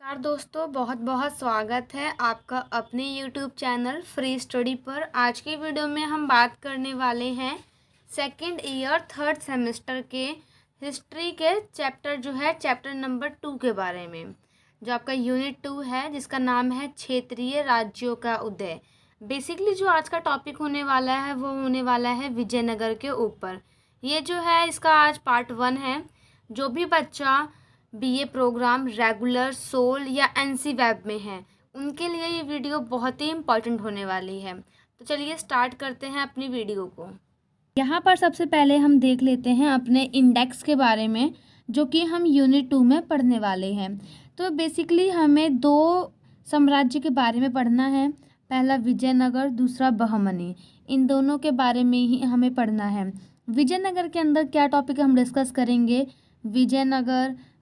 नमस्कार दोस्तों, बहुत बहुत स्वागत है आपका अपने YouTube चैनल फ्री स्टडी पर। आज की वीडियो में हम बात करने वाले हैं सेकंड ईयर थर्ड सेमेस्टर के हिस्ट्री के चैप्टर नंबर 2 के बारे में, जो आपका यूनिट 2 है, जिसका नाम है क्षेत्रीय राज्यों का उदय। बेसिकली जो आज का टॉपिक होने वाला है वो होने वाला है विजयनगर के ऊपर। ये जो है इसका आज पार्ट 1 है। जो भी बच्चा बीए प्रोग्राम रेगुलर सोल या एनसी वेब में है, उनके लिए ये वीडियो बहुत ही इम्पॉर्टेंट होने वाली है। तो चलिए स्टार्ट करते हैं अपनी वीडियो को। यहाँ पर सबसे पहले हम देख लेते हैं अपने इंडेक्स के बारे में, जो कि हम यूनिट 2 में पढ़ने वाले हैं। तो बेसिकली हमें 2 साम्राज्य के बारे में पढ़ना है। पहला विजयनगर, दूसरा बहमनी। इन दोनों के बारे में ही हमें पढ़ना है। विजयनगर के अंदर क्या टॉपिक हम डिस्कस करेंगे?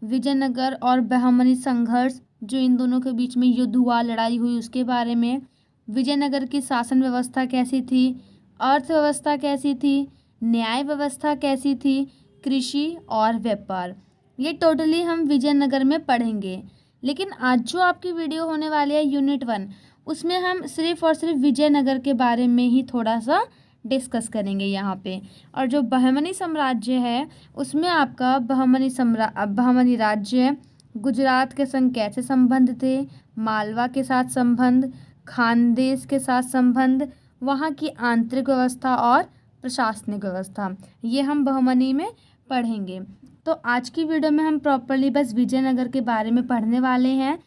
विजयनगर और बहमनी संघर्ष, जो इन दोनों के बीच में युद्ध हुआ, लड़ाई हुई, उसके बारे में। विजयनगर की शासन व्यवस्था कैसी थी, अर्थव्यवस्था कैसी थी, न्याय व्यवस्था कैसी थी, कृषि और व्यापार। ये टोटली हम विजयनगर में पढ़ेंगे। लेकिन आज जो आपकी वीडियो होने वाली है यूनिट 1, उसमें हम सिर्फ और सिर्फ विजयनगर के बारे में ही थोड़ा सा डिस्कस करेंगे यहाँ पे। और जो बहमनी साम्राज्य है उसमें आपका बहमनी राज्य गुजरात के संग कैसे संबंध थे, मालवा के साथ संबंध, खानदेश के साथ संबंध, वहाँ की आंतरिक व्यवस्था और प्रशासनिक व्यवस्था, ये हम बहमनी में पढ़ेंगे। तो आज की वीडियो में हम प्रॉपरली बस विजयनगर के बारे में पढ़ने वाले हैं।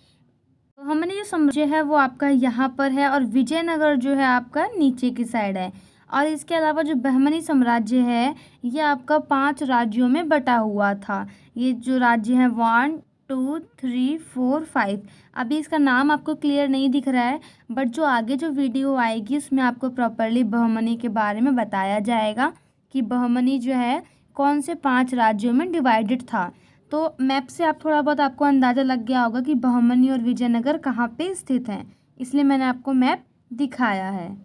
बहमनी जो साम्राज्य है वो आपका यहाँ पर है और विजयनगर जो है आपका नीचे की साइड है। और इसके अलावा जो बहमनी साम्राज्य है ये आपका 5 राज्यों में बटा हुआ था। ये जो राज्य हैं 1 2 3 4 5। अभी इसका नाम आपको क्लियर नहीं दिख रहा है, बट जो आगे जो वीडियो आएगी उसमें आपको प्रॉपरली बहमनी के बारे में बताया जाएगा कि बहमनी जो है कौन से 5 राज्यों में डिवाइडेड था। तो मैप से आप थोड़ा बहुत आपको अंदाज़ा लग गया होगा कि बहमनी और विजयनगर कहाँ पे स्थित हैं, इसलिए मैंने आपको मैप दिखाया है।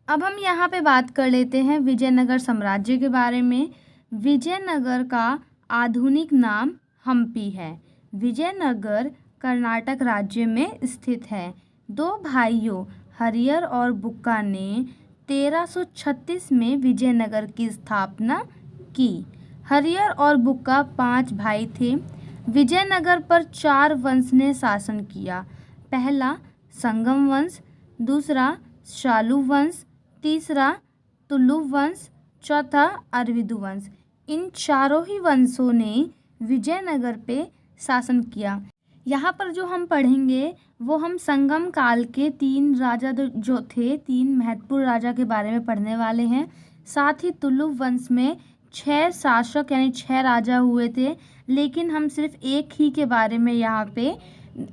अब हम यहाँ पे बात कर लेते हैं विजयनगर साम्राज्य के बारे में। विजयनगर का आधुनिक नाम हम्पी है। विजयनगर कर्नाटक राज्य में स्थित है। 2 भाइयों हरियर और बुक्का ने 1336 में विजयनगर की स्थापना की। हरियर और बुक्का 5 भाई थे। विजयनगर पर 4 वंश ने शासन किया। पहला संगम वंश, दूसरा शालू वंश, तीसरा तुलु वंश, चौथा अरविदु वंश। इन चारों ही वंशों ने विजयनगर पे शासन किया। यहाँ पर जो हम पढ़ेंगे वो हम संगम काल के 3 राजा जो थे, 3 महत्वपूर्ण राजा के बारे में पढ़ने वाले हैं। साथ ही तुलु वंश में 6 शासक यानी 6 राजा हुए थे, लेकिन हम सिर्फ एक ही के बारे में यहाँ पे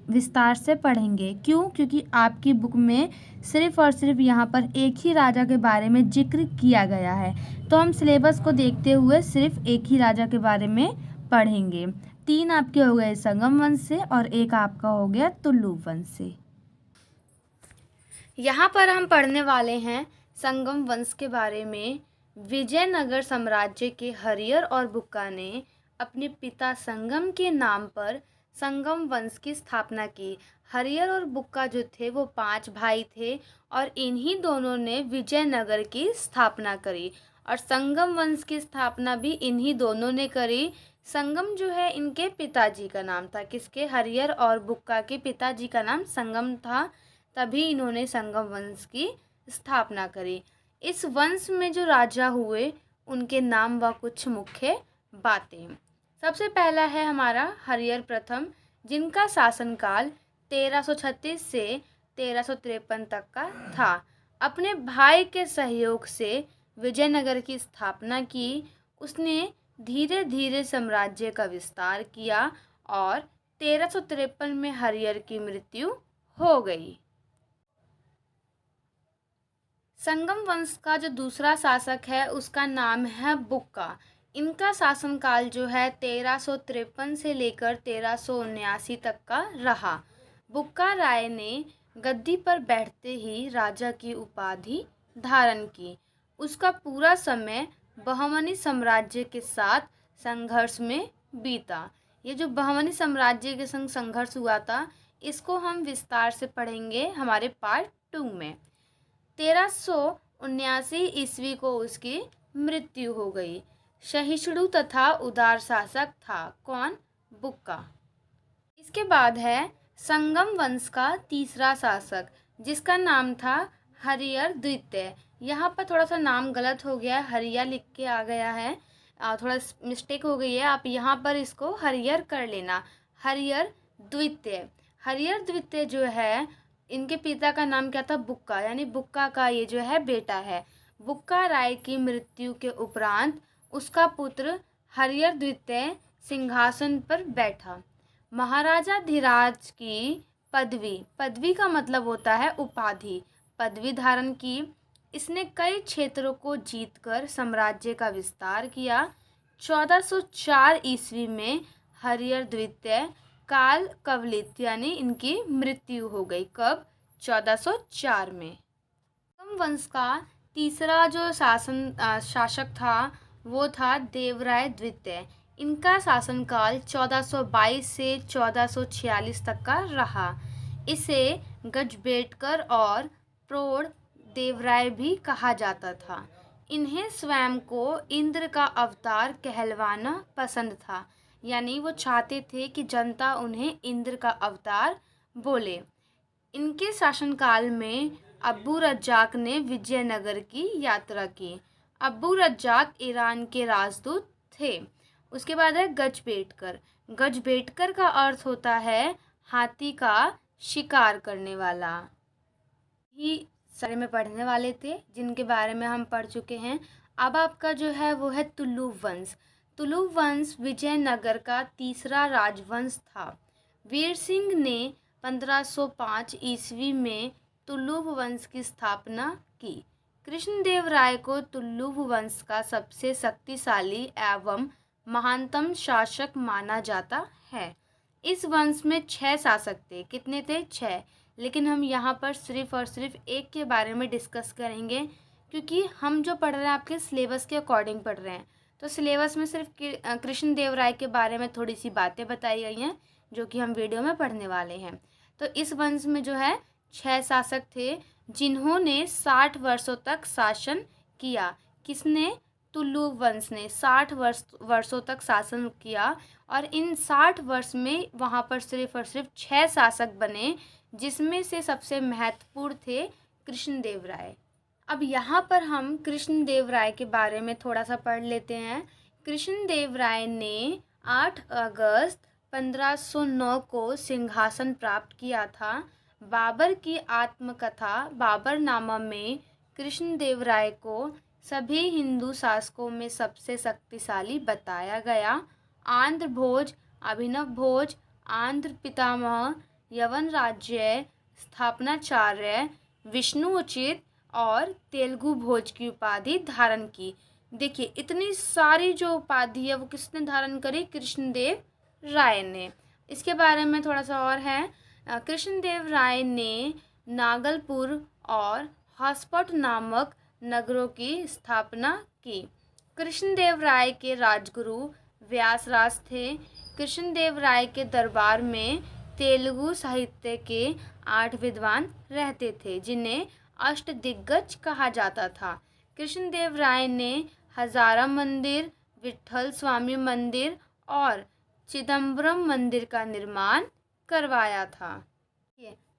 विस्तार से पढ़ेंगे। क्यों? क्योंकि आपकी बुक में सिर्फ और सिर्फ यहाँ पर एक ही राजा के बारे में जिक्र किया गया है। तो हम सिलेबस को देखते हुए सिर्फ एक ही राजा के बारे में पढ़ेंगे। 3 आपके हो गए संगम वंश से और 1 आपका हो गया तुलु वंश से। यहाँ पर हम पढ़ने वाले हैं संगम वंश के बारे में। विजयनगर साम्राज्य के हरियर और बुक्का ने अपने पिता संगम के नाम पर संगम वंश की स्थापना की। हरियर और बुक्का जो थे वो 5 भाई थे और इन्हीं दोनों ने विजयनगर की स्थापना करी और संगम वंश की स्थापना भी इन्हीं दोनों ने करी। संगम जो है इनके पिताजी का नाम था। किसके? हरियर और बुक्का के पिताजी का नाम संगम था, तभी इन्होंने संगम वंश की स्थापना करी। इस वंश में जो राजा हुए उनके नाम व कुछ मुख्य बातें। सबसे पहला है हमारा हरियर प्रथम, जिनका शासनकाल 1336 से 1353 तक का था। अपने भाई के सहयोग से विजयनगर की स्थापना की। उसने धीरे धीरे साम्राज्य का विस्तार किया और 1353 में हरियर की मृत्यु हो गई। संगम वंश का जो दूसरा शासक है उसका नाम है बुक्का। इनका शासनकाल जो है 1353 से लेकर 1379 तक का रहा। बुक्का राय ने गद्दी पर बैठते ही राजा की उपाधि धारण की। उसका पूरा समय बहमनी साम्राज्य के साथ संघर्ष में बीता। ये जो बहमनी साम्राज्य के संग संघर्ष हुआ था, इसको हम विस्तार से पढ़ेंगे हमारे पार्ट 2 में। 1379 ईस्वी को उसकी मृत्यु हो गई। सहिष्णु तथा उदार शासक था। कौन? बुक्का। इसके बाद है संगम वंश का तीसरा शासक, जिसका नाम था हरिहर द्वितीय। यहाँ पर थोड़ा सा नाम गलत हो गया है, हरिया लिख के आ गया है, थोड़ा मिस्टेक हो गई है। आप यहाँ पर इसको हरिहर कर लेना, हरिहर द्वितीय। हरिहर द्वितीय जो है, इनके पिता का नाम क्या था? बुक्का, यानी बुक्का का ये जो है बेटा है। बुक्का राय की मृत्यु के उपरांत उसका पुत्र हरिहर द्वितीय सिंहासन पर बैठा। महाराजा धीराज की पदवी का मतलब होता है उपाधि, पदवी धारण की। इसने कई क्षेत्रों को जीतकर साम्राज्य का विस्तार किया। 1404 ईस्वी में हरिहर द्वितीय काल कवलित यानी इनकी मृत्यु हो गई। कब? 1404 में। संगम वंश का तीसरा जो शासक था वो था देवराय द्वितीय। इनका शासनकाल 1422 से 1446 तक का रहा। इसे गजबेटकर और प्रौढ़ देवराय भी कहा जाता था। इन्हें स्वयं को इंद्र का अवतार कहलवाना पसंद था, यानी वो चाहते थे कि जनता उन्हें इंद्र का अवतार बोले। इनके शासनकाल में अब्बू रज्जाक ने विजयनगर की यात्रा की। अब्बू रज्जाक ईरान के राजदूत थे। उसके बाद है गजबेटकर। गजबेटकर का अर्थ होता है हाथी का शिकार करने वाला। ही सारे में पढ़ने वाले थे, जिनके बारे में हम पढ़ चुके हैं। अब आपका जो है वो है तुलुव वंश। तुलुव वंश विजयनगर का तीसरा राजवंश था। वीर सिंह ने 1505 ईस्वी में तुलुव वंश की स्थापना की। कृष्णदेव राय को तुलुव वंश का सबसे शक्तिशाली एवं महानतम शासक माना जाता है। इस वंश में 6 शासक थे। कितने थे? 6। लेकिन हम यहाँ पर सिर्फ और सिर्फ एक के बारे में डिस्कस करेंगे, क्योंकि हम जो पढ़ रहे हैं आपके सिलेबस के अकॉर्डिंग पढ़ रहे हैं। तो सिलेबस में सिर्फ कृष्णदेव राय के बारे में थोड़ी सी बातें बताई गई हैं, जो कि हम वीडियो में पढ़ने वाले हैं। तो इस वंश में जो है 6 शासक थे, जिन्होंने 60 वर्षों तक शासन किया। किसने? तुलुव वंश ने 60 वर्षों तक शासन किया। और इन 60 वर्ष में वहाँ पर सिर्फ और सिर्फ 6 शासक बने, जिसमें से सबसे महत्वपूर्ण थे कृष्णदेव राय। अब यहाँ पर हम कृष्णदेव राय के बारे में थोड़ा सा पढ़ लेते हैं। कृष्णदेव राय ने 8 अगस्त 1509 को सिंहासन प्राप्त किया था। बाबर की आत्मकथा बाबरनामा में कृष्णदेव राय को सभी हिंदू शासकों में सबसे शक्तिशाली बताया गया। आंध्र भोज, अभिनव भोज, आंध्र पितामह, यवन राज्य स्थापनाचार्य, विष्णु उचित और तेलुगु भोज की उपाधि धारण की। देखिए, इतनी सारी जो उपाधि है वो किसने धारण करी? कृष्णदेव राय ने। इसके बारे में थोड़ा सा और है। कृष्णदेव राय ने नागलपुर और हासपट नामक नगरों की स्थापना की। कृष्णदेव राय के राजगुरु व्यासराज थे। कृष्णदेव राय के दरबार में तेलुगु साहित्य के 8 विद्वान रहते थे, जिन्हें अष्टदिग्गज कहा जाता था। कृष्णदेव राय ने हजारा मंदिर, विट्ठल स्वामी मंदिर और चिदम्बरम मंदिर का निर्माण करवाया था।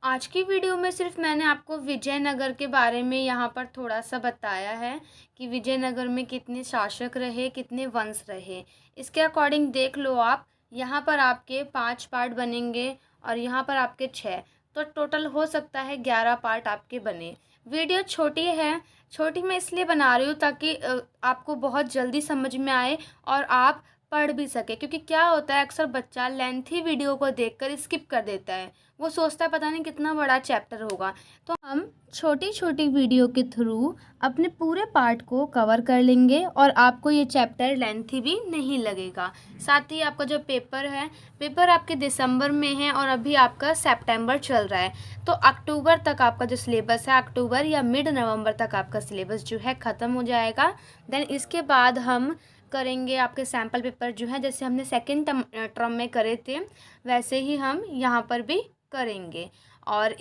आज की वीडियो में सिर्फ मैंने आपको विजयनगर के बारे में यहाँ पर थोड़ा सा बताया है कि विजयनगर में कितने शासक रहे, कितने वंश रहे। इसके अकॉर्डिंग देख लो आप, यहाँ पर आपके 5 पार्ट बनेंगे और यहाँ पर आपके 6, तो टोटल हो सकता है 11 पार्ट आपके बने। वीडियो छोटी है, छोटी मैं इसलिए बना रही हूँ ताकि आपको बहुत जल्दी समझ में आए और आप पढ़ भी सके। क्योंकि क्या होता है, अक्सर बच्चा लेंथी वीडियो को देखकर स्किप कर देता है, वो सोचता है पता नहीं कितना बड़ा चैप्टर होगा। तो हम छोटी छोटी वीडियो के थ्रू अपने पूरे पार्ट को कवर कर लेंगे और आपको ये चैप्टर लेंथी भी नहीं लगेगा। साथ ही आपका जो पेपर है, पेपर आपके दिसंबर में है और अभी आपका सितंबर चल रहा है, तो अक्टूबर तक आपका जो सिलेबस है, अक्टूबर या मिड नवंबर तक आपका सिलेबस जो है ख़त्म हो जाएगा। देन इसके बाद हम करेंगे आपके सैम्पल पेपर जो है, जैसे हमने सेकेंड टर्म में करे थे वैसे ही हम यहाँ पर भी करेंगे। और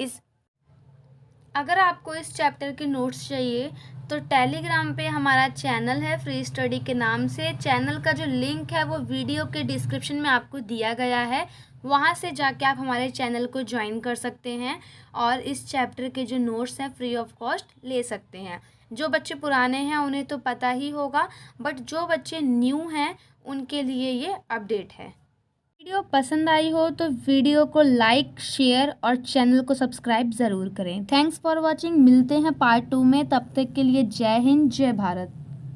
अगर आपको इस चैप्टर के नोट्स चाहिए तो टेलीग्राम पे हमारा चैनल है फ्री स्टडी के नाम से। चैनल का जो लिंक है वो वीडियो के डिस्क्रिप्शन में आपको दिया गया है, वहाँ से जाके आप हमारे चैनल को ज्वाइन कर सकते हैं और इस चैप्टर के जो नोट्स हैं फ्री ऑफ कॉस्ट ले सकते हैं। जो बच्चे पुराने हैं उन्हें तो पता ही होगा, बट जो बच्चे न्यू हैं उनके लिए ये अपडेट है। वीडियो पसंद आई हो तो वीडियो को लाइक, शेयर और चैनल को सब्सक्राइब ज़रूर करें। Thanks for watching. मिलते हैं पार्ट 2 में, तब तक के लिए जय हिंद, जय भारत।